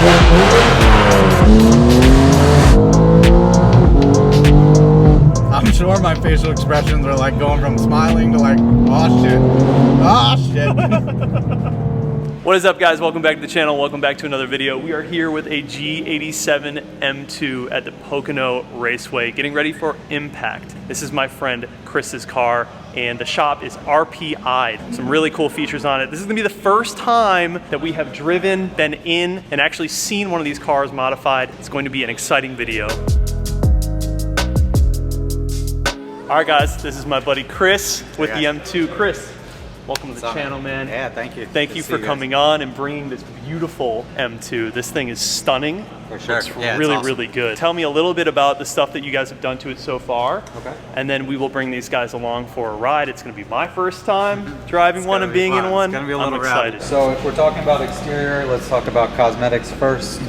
I'm sure my facial expressions are like going from smiling to like, oh shit, oh shit. What is up, guys? Welcome back to the channel. Welcome back to another video. We are here with a G87 M2 at the Pocono Raceway, getting ready for MPact. This is my friend Chris's car, and the shop is RPI'd. Some really cool features on it. This is gonna be the first time that we have driven, been in, and actually seen one of these cars modified. It's going to be an exciting video. All right, guys, this is my buddy Chris with the M2. Chris, welcome to the channel, man. Yeah, thank you. Thank you for coming on and bringing this beautiful M2. This thing is stunning. For sure. It's really, awesome. Really good. Tell me a little bit about the stuff that you guys have done to it so far. Okay. And then we will bring these guys along for a ride. It's going to be my first time driving one and being in one. It's going to be a little excited. So if we're talking about exterior, let's talk about cosmetics first.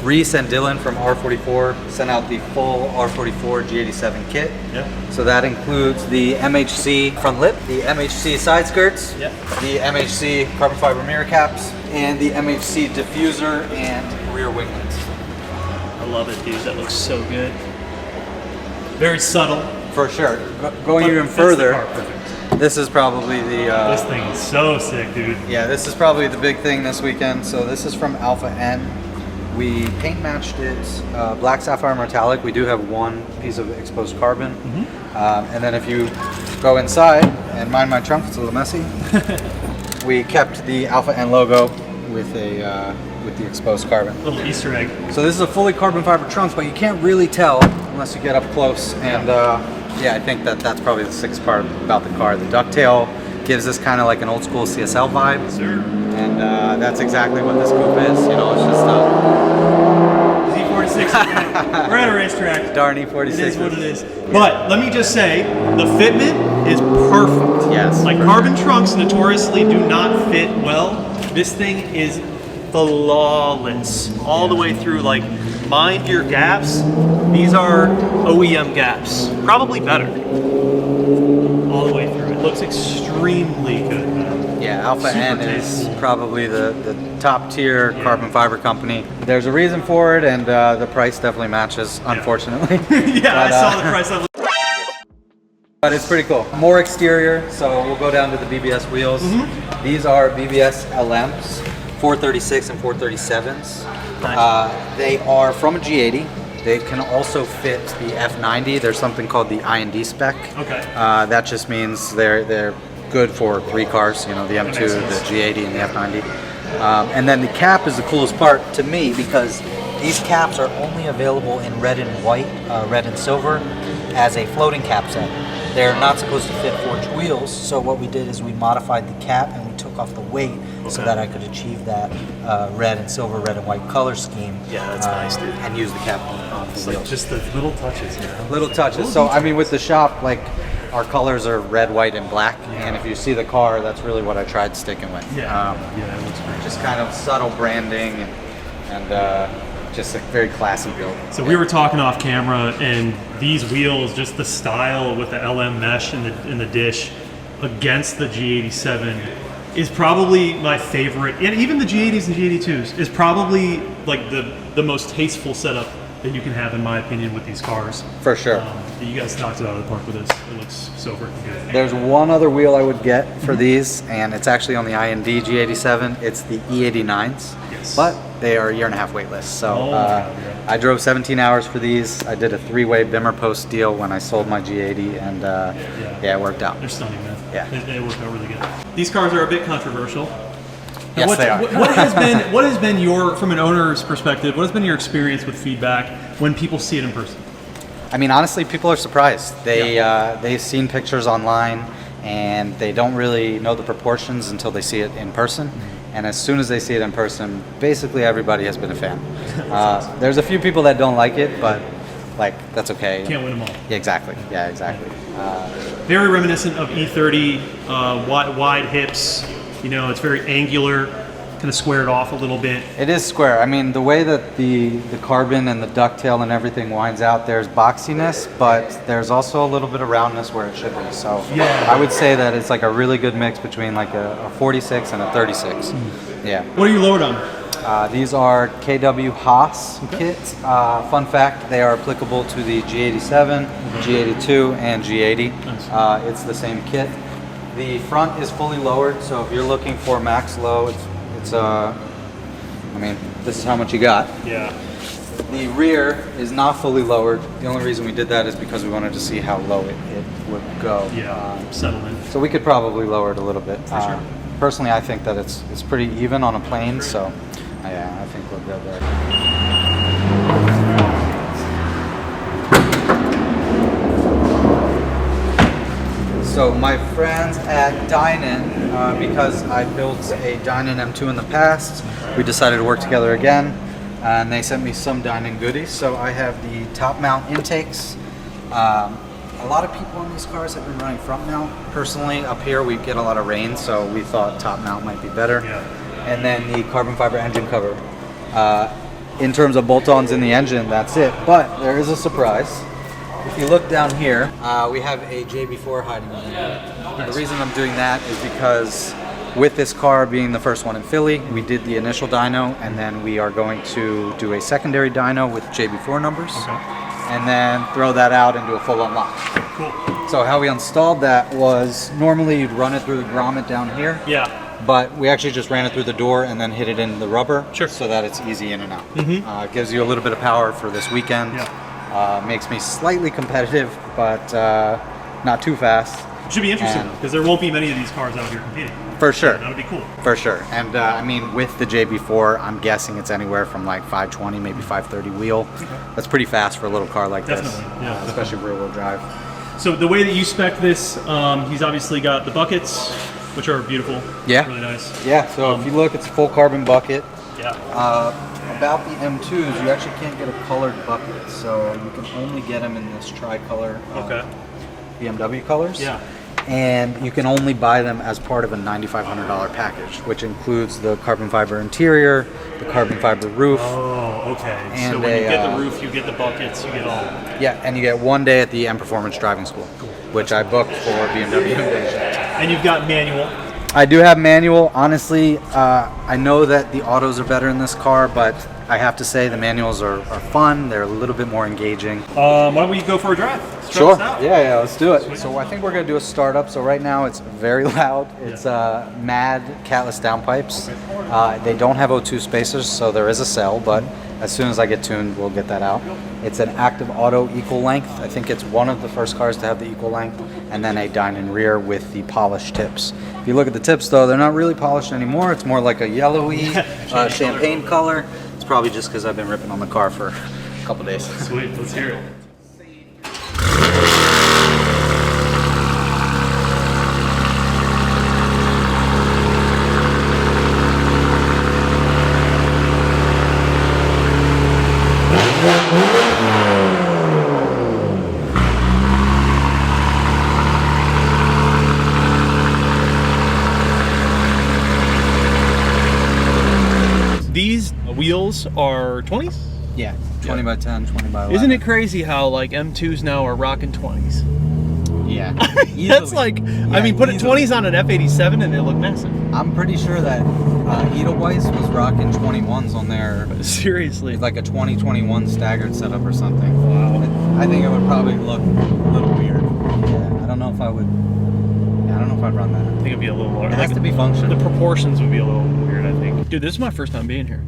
Reese and Dylan from R44 sent out the full R44 G87 kit. Yeah. So that includes the MHC front lip, the MHC side skirts, the MHC carbon fiber mirror caps, and the MHC diffuser and rear winglets. I love it, dude. That looks so good. Very subtle. For sure. Going even further, this is probably the... this thing is so sick, dude. Yeah, this is probably the big thing this weekend. So this is from Alpha N. We paint matched it black sapphire metallic. We do have one piece of exposed carbon. And then if you go inside, and mind my trunk, it's a little messy, we kept the Alpha N logo with the exposed carbon. Little Easter egg. So this is a fully carbon fiber trunk, but you can't really tell unless you get up close. And yeah, I think that's probably the sickest part about the car. The ducktail gives this kind of like an old school CSL vibe. Sure. And that's exactly what this coupe is. You know, it's just Z46. We're at a racetrack. Darn E46. It is what it is. But let me just say, the fitment is perfect. Yes. Like carbon trunks notoriously do not fit well. This thing is flawless all the way through. Like, mind your gaps. These are OEM gaps. Probably better. All the way through. It looks extremely good, man. Yeah, Alpha N is probably the top tier carbon fiber company. There's a reason for it, and the price definitely matches, unfortunately. Yeah, but, I saw the price. But it's pretty cool. More exterior, so we'll go down to the BBS wheels. These are BBS LMs, 436 and 437s. Nice. They are from a G80. They can also fit the F90. There's something called the I&D spec. Okay. That just means they're good for 3 cars, you know, the M2, the G80, and the F90. And then the cap is the coolest part to me because these caps are only available in red and white, red and silver, as a floating cap set. They're not supposed to fit forged wheels, so what we did is we modified the cap and we took off the weight so that I could achieve that red and silver, red and white color scheme. Yeah, that's nice, dude. And use the cap on the wheels. Like just the little touches, you know? Little touches. So, I mean, with the shop, like, our colors are red, white, and black, and if you see the car, that's really what I tried sticking with. Yeah, yeah, it looks great. Just kind of subtle branding and just a very classy build. So we were talking off camera, and these wheels, just the style with the LM mesh in the dish against the G87 is probably my favorite, and even the G80s and G82s is probably like the most tasteful setup that you can have, in my opinion, with these cars. For sure. You guys knocked it out of the park with this. It looks so freaking good. There's one other wheel I would get for these, and it's actually on the I&D G87. It's the E89s, but they are a 1.5-year wait list. So I drove 17 hours for these. I did a 3-way Bimmer post deal when I sold my G80, and yeah, it worked out. They're stunning, man. Yeah. They worked out really good. These cars are a bit controversial. Yes, they are. What has been your, from an owner's perspective, what has been your experience with feedback when people see it in person? I mean, honestly, people are surprised. They've seen pictures online, and they don't really know the proportions until they see it in person. And as soon as they see it in person, basically everybody has been a fan. Awesome. There's a few people that don't like it, but like, that's okay. Can't win them all. Yeah, exactly. Yeah, exactly. Very reminiscent of E30, wide hips. You know, it's very angular, kind of squared off a little bit. It is square. I mean, the way that the carbon and the ducktail and everything winds out, there's boxiness, but there's also a little bit of roundness where it should be. So yeah, I would say that it's like a really good mix between like a 46 and a 36. Yeah. What are you lowered on? These are KW Haas kits. Fun fact, they are applicable to the G87, G82, and G80. Nice. It's the same kit. The front is fully lowered, so if you're looking for max low, I mean, this is how much you got. Yeah. The rear is not fully lowered. The only reason we did that is because we wanted to see how low it would go. Yeah, settle in. So we could probably lower it a little bit. For sure. Personally, I think that it's pretty even on a plane, so yeah, I think we're good there. So my friends at Dynan, because I built a Dynan M2 in the past, we decided to work together again, and they sent me some Dynan goodies. So I have the top mount intakes. A lot of people on these cars have been running front mount. Personally, up here we get a lot of rain, so we thought top mount might be better. Yeah. And then the carbon fiber engine cover. In terms of bolt-ons in the engine, that's it. But there is a surprise. If you look down here, we have a JB4 hiding in there. The reason I'm doing that is because with this car being the first one in Philly, we did the initial dyno, and then we are going to do a secondary dyno with JB4 numbers. Okay. And then throw that out and do a full unlock. Cool. So how we installed that was, normally you'd run it through the grommet down here. Yeah. But we actually just ran it through the door and then hit it in the rubber. Sure. So that it's easy in and out. Gives you a little bit of power for this weekend. Yeah. Makes me slightly competitive, but not too fast. It should be interesting because there won't be many of these cars out here competing. For sure. That would be cool. For sure. And I mean, with the JB4, I'm guessing it's anywhere from like 520, maybe 530 wheel. Okay. That's pretty fast for a little car like Definitely. this. Yeah. Especially rear-wheel drive. So the way that you spec this, he's obviously got the buckets, which are beautiful. Yeah. Really nice. Yeah, so if you look, it's a full carbon bucket. Yeah. About the M2s, you actually can't get a colored bucket, so you can only get them in this tri-color BMW colors. Yeah. And you can only buy them as part of a $9,500 package, which includes the carbon fiber interior, the carbon fiber roof. Oh, okay. And so when you get the roof, you get the buckets, you get all. Yeah, and you get 1 day at the M Performance Driving School, which I booked for BMW Invasion. And you've got manual. I do have manual. Honestly, I know that the autos are better in this car, but I have to say the manuals are fun. They're a little bit more engaging. Why don't we go for a drive? Sure. Yeah, let's do it. So I think we're gonna do a startup. So right now it's very loud. It's mad catless downpipes. They don't have O2 spacers, so there is a cell, but as soon as I get tuned, we'll get that out. It's an active auto equal length. I think it's one of the first cars to have the equal length, and then a Dynan rear with the polished tips. If you look at the tips though, they're not really polished anymore. It's more like a yellowy champagne color. It's probably just because I've been ripping on the car for a couple days. Sweet, let's hear it. These wheels are 20s? Yeah, 20 by 10, 20 by 11. Isn't it crazy how like M2s now are rocking 20s? Yeah. That's like, I mean, put 20s on an F87 and they look massive. I'm pretty sure that Edelweiss was rocking 21s on there. Seriously. Like a 2021 staggered setup or something. Wow. I think it would probably look a little weird. Yeah, I don't know if I would. Yeah, I don't know if I'd run that. I think it'd be a little more. It has to be functional. The proportions would be a little weird, I think. Dude, this is my first time being here.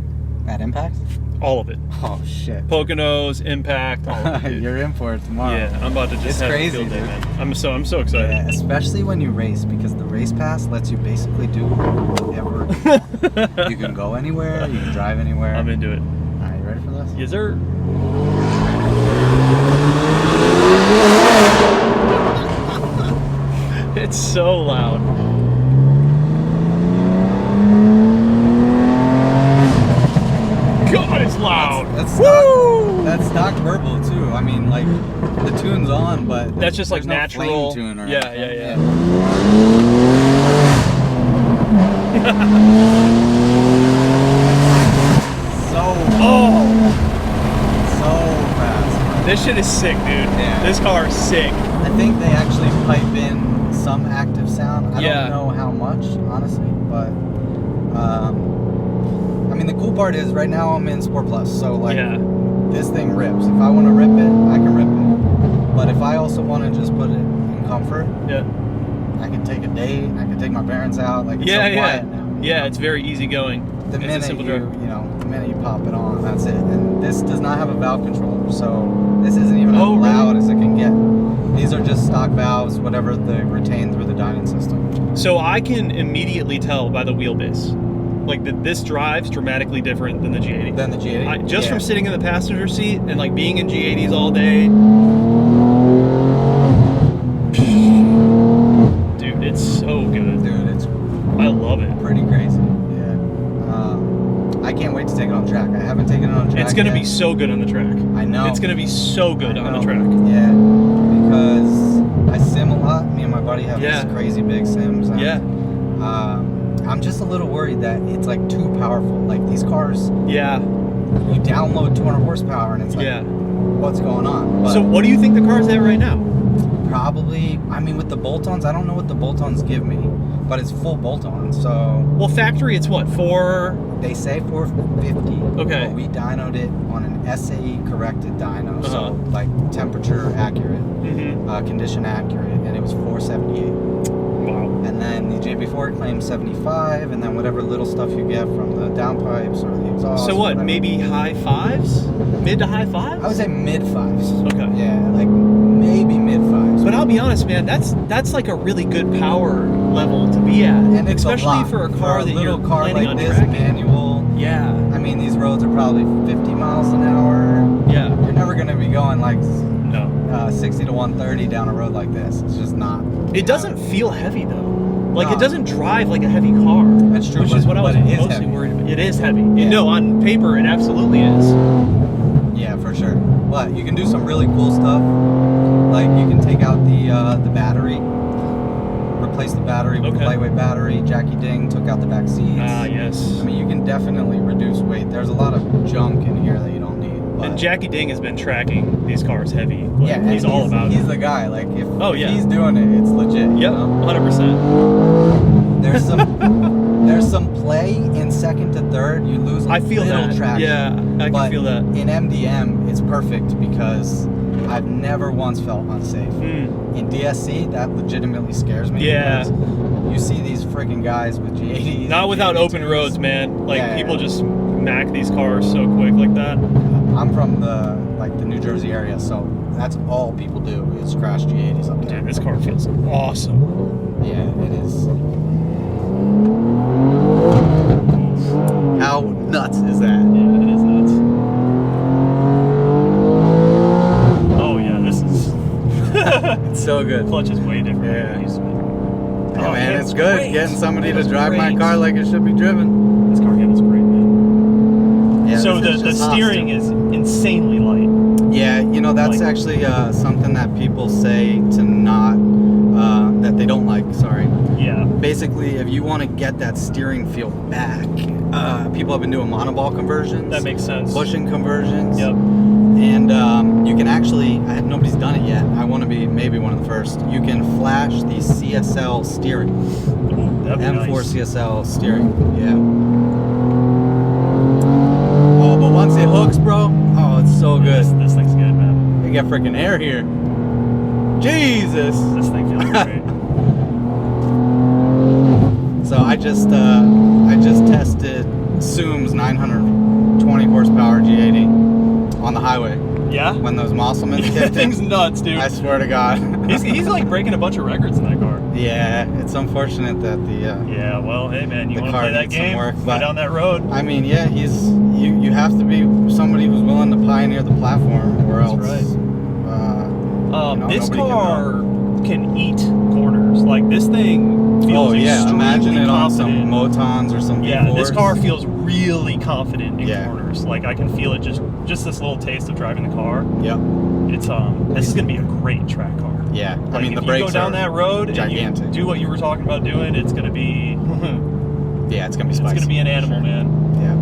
At MPact? All of it. Oh shit. Poconos, MPact, all of it. Dude. You're in for it tomorrow. Yeah, I'm about to just It's have crazy, a field day, dude. man. I'm so excited. Yeah, especially when you race, because the race pass lets you basically do whatever. You can go anywhere, you can drive anywhere. I'm into it. Alright, you ready for this? Yes, sir. It's so loud. God, it's loud. That's stock verbal too. I mean, like the tune's on, but That's just like there's no natural. flame tune or Yeah, anything. yeah. So fast. This shit is sick, dude. Yeah. This car is sick. I think they actually pipe in some active sound. I Yeah. don't know how much, honestly, but I mean, the cool part is right now I'm in Sport Plus, so like Yeah. this thing rips. If I want to rip it, I can rip it. But if I also want to just put it in comfort, Yeah. I can take a date. I can take my parents out. Like it's Yeah, so yeah. quiet now. Yeah, it's very easygoing. The It's a minute simple you, drive. the minute you pop it on, that's it. And this does not have a valve controller, so this isn't even as Oh, really? loud as it can get. These are just stock valves, whatever they retain through the dyno system. So I can immediately tell by the wheelbase, like that this drives dramatically different than the G80. Then the G80. Just yeah. from sitting in the passenger seat and like being in G80s all day. Dude, it's so good. Dude, it's I love it. pretty crazy. Yeah. I can't wait to take it on track. I haven't taken it on track. It's gonna yet. be so good on the track. I know. It's gonna be so good I on the know. track. Yeah, because I sim a lot. Me and my buddy have Yeah. these crazy big sims. And, Yeah. I'm just a little worried that it's like too powerful. Like these cars, Yeah. you download 200 horsepower and it's like, Yeah. what's going on? But So what do you think the car's at right now? probably, I mean, with the bolt-ons, I don't know what the bolt-ons give me, but it's full bolt-on. So Well, factory, it's what, 4? they say 450. Okay. But we dynoed it on an SAE corrected dyno, Uh-huh. so like temperature accurate, Mm-hmm. condition accurate, and it was 478. Wow. And then the JB4 claims 75, and then whatever little stuff you get from the downpipes or the exhaust. So what, whatever. maybe high 5s? Mid to high 5s? I would say mid fives. Okay. Yeah, like maybe mid fives. But I'll be honest, man, that's like a really good power level to be at. And it's especially a lot. for a car that little you're car planning like on this, tracking. manual. Yeah. I mean, these roads are probably 50 miles an hour. Yeah. You're never going to be going like No. 60 to 130 down a road like this. It's just not. It doesn't feel heavy though. Like No. it doesn't drive like a heavy car. That's true, Which but- is what I was but it is mostly heavy. worried about. It is heavy. Yeah. No, on paper it absolutely is. Yeah, for sure. But you can do some really cool stuff. Like you can take out the battery, replace the battery with Okay. a lightweight battery. Jackie Ding took out the back seats. Ah, yes. I mean, you can definitely reduce weight. There's a lot of junk in here that you don't need. But And Jackie Ding has been tracking these cars heavy. Like, yeah, and he's all about He's it. the guy. Like if, Oh, if yeah. he's doing it, it's legit. You Yep, know? 100%. There's some play in second to third. You lose a I feel little that. traction. Yeah, I can But feel that. in MDM, it's perfect because I've never once felt unsafe. Mm. In DSC, that legitimately scares me. Yeah. because you see these freaking guys with G80s. Not and without open G82s. roads, man. Like Yeah, people yeah. just mac these cars so quick like that. I'm from the New Jersey area, so that's all people do is crash G80s up there. Dude, this car feels awesome. Yeah, it is. How nuts is that? Yeah, it is nuts. Oh yeah, this is It's so good. clutch is way different Yeah. than it used to be. Yeah, Oh, man, it's good great. getting somebody to It's drive my great. car like it should be driven. This car handles great, man. Yeah, So this is the just steering is insanely light. Yeah, you know, that's Like- actually something that people say to not, that they don't like, sorry. Yeah. Basically, if you want to get that steering feel back, people have been doing monoball conversions. That makes sense. Bushing conversions. Yep. And you can actually, nobody's done it yet. I want to be maybe one of the first. You can flash the CSL steering. Ooh, that'd be M4 nice. CSL steering, yeah. Oh, but once it hooks, bro, oh, it's so good. This thing's good, man. You get freaking air here. Jesus. This thing feels great. So I just tested Zoom's 920 horsepower G80 on the highway Yeah? when those Mosselmans That kicked thing's in. nuts, dude. I swear to God. He's like breaking a bunch of records in that car. Yeah, it's unfortunate that the. Yeah, well, hey man, you The want to car play that needs some game? work, Go but- down that road. I mean, yeah, you have to be somebody who's willing to pioneer the platform, or That's else. right. This nobody can car can eat corners. Like this thing feels Oh yeah, extremely imagine it on some confident. Motons or some Yeah, this V4s. car feels really confident in Yeah. corners. Like I can feel it just this little taste of driving the car. Yep. It's this is gonna be a great track car. Yeah. Like I mean, if the you brakes go down are that road gigantic. and you do what you were talking about doing, it's gonna be Yeah, it's gonna be it's spicy. gonna be an animal, Sure. man. Yeah.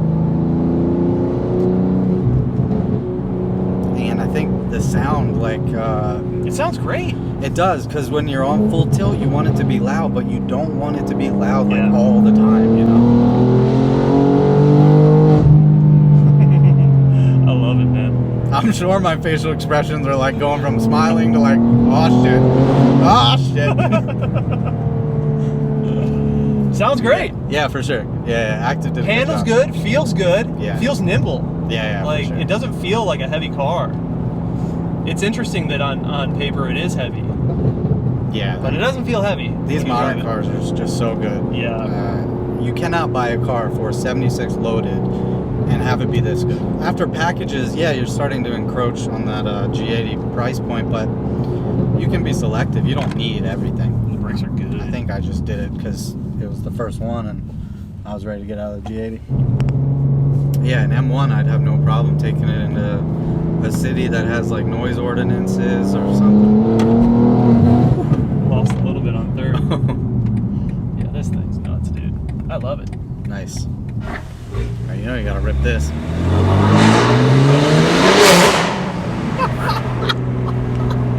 And I think the sound, like, It sounds great. it does, because when you're on full tilt, you want it to be loud, but you don't want it to be loud like Yeah. all the time, you know. sure my facial expressions are like going from smiling to like, oh shit, oh shit. Sounds great. Yeah, for sure. Yeah, active did a Handles job. good, feels good, Yeah. feels nimble. Yeah, for Like sure. it doesn't feel like a heavy car. It's interesting that on paper it is heavy, Yeah. but it doesn't feel heavy. These when you modern drive it. cars are just so good. Yeah. You cannot buy a car for 76 loaded and have it be this good. After packages, yeah, you're starting to encroach on that G80 price point, but you can be selective. You don't need everything. The brakes are good. I think I just did it because it was the first one and I was ready to get out of the G80. Yeah, an M1, I'd have no problem taking it into a city that has like noise ordinances or something. Lost a little bit on third. Yeah, this thing's nuts, dude. I love it. Nice. All right, you know you gotta rip this.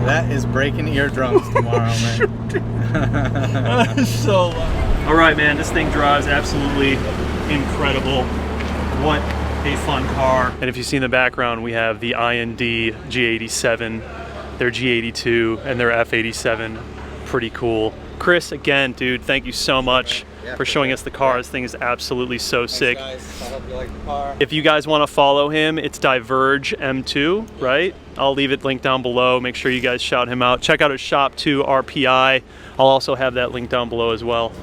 That is breaking eardrums tomorrow, man. So loud. All right, man, this thing drives absolutely incredible. What a fun car. And if you see in the background, we have the IND G87, their G82, and their F87. Pretty cool. Chris, again, dude, thank you so much for showing us the car. This thing is absolutely so sick. Guys, I hope you like the car. If you guys want to follow him, it's Diverge M2, right? I'll leave it linked down below. Make sure you guys shout him out. Check out his shop too, RPI. I'll also have that link down below as well.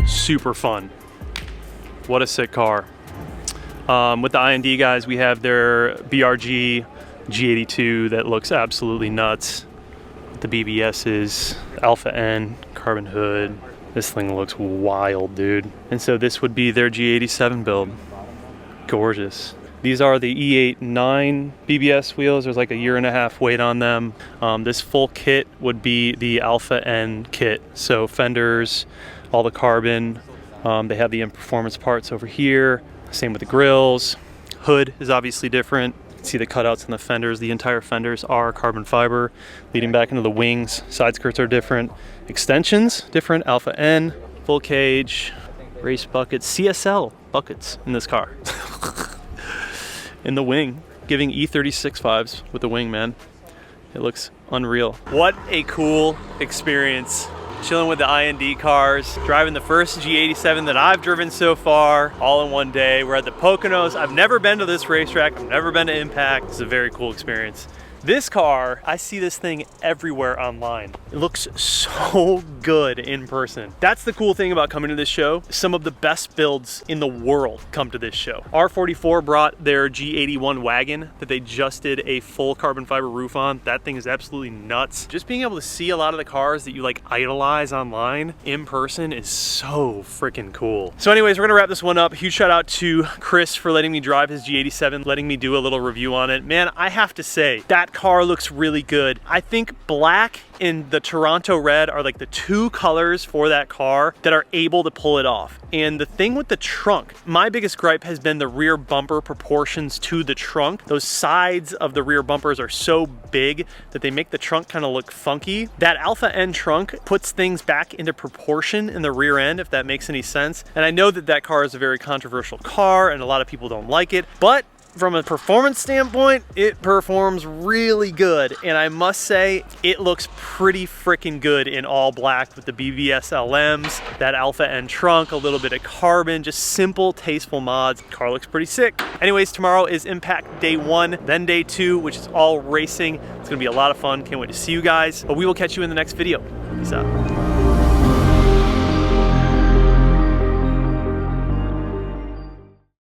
Super fun. What a sick car. With the IND guys, we have their BRG G82 that looks absolutely nuts. The BBS's Alpha N, carbon hood. This thing looks wild, dude. And so this would be their G87 build. Gorgeous. These are the E89 BBS wheels. There's like a 1.5 year wait on them. This full kit would be the Alpha N kit. So fenders, all the carbon. They have the in-performance parts over here. Same with the grills. Hood is obviously different. You can see the cutouts on the fenders. The entire fenders are carbon fiber leading back into the wings. Side skirts are different. Extensions, different. Alpha N, full cage, race buckets, CSL buckets in this car. In the wing, giving E36 vibes with the wing, man. It looks unreal. What a cool experience. Chilling with the IND cars, driving the first G87 that I've driven so far, all in one day. We're at the Poconos. I've never been to this racetrack. I've never been to MPact. It's a very cool experience. This car, I see this thing everywhere online. It looks so good in person. That's the cool thing about coming to this show. Some of the best builds in the world come to this show. R44 brought their G81 wagon that they just did a full carbon fiber roof on. That thing is absolutely nuts. Just being able to see a lot of the cars that you like idolize online in person is so freaking cool. So anyways, we're gonna wrap this one up. Huge shout out to Chris for letting me drive his G87, letting me do a little review on it. Man, I have to say, that car looks really good. I think black and the Toronto red are like the two colors for that car that are able to pull it off. And the thing with the trunk, my biggest gripe has been the rear bumper proportions to the trunk. Those sides of the rear bumpers are so big that they make the trunk kind of look funky. That Alpha N trunk puts things back into proportion in the rear end, if that makes any sense. And I know that that car is a very controversial car and a lot of people don't like it, but from a performance standpoint, it performs really good. And I must say, it looks pretty freaking good in all black with the BBS LMs, that Alpha N trunk, a little bit of carbon, just simple, tasteful mods. Car looks pretty sick. Anyways, tomorrow is MPact day 1, then day 2, which is all racing. It's gonna be a lot of fun. Can't wait to see you guys. But we will catch you in the next video. Peace out.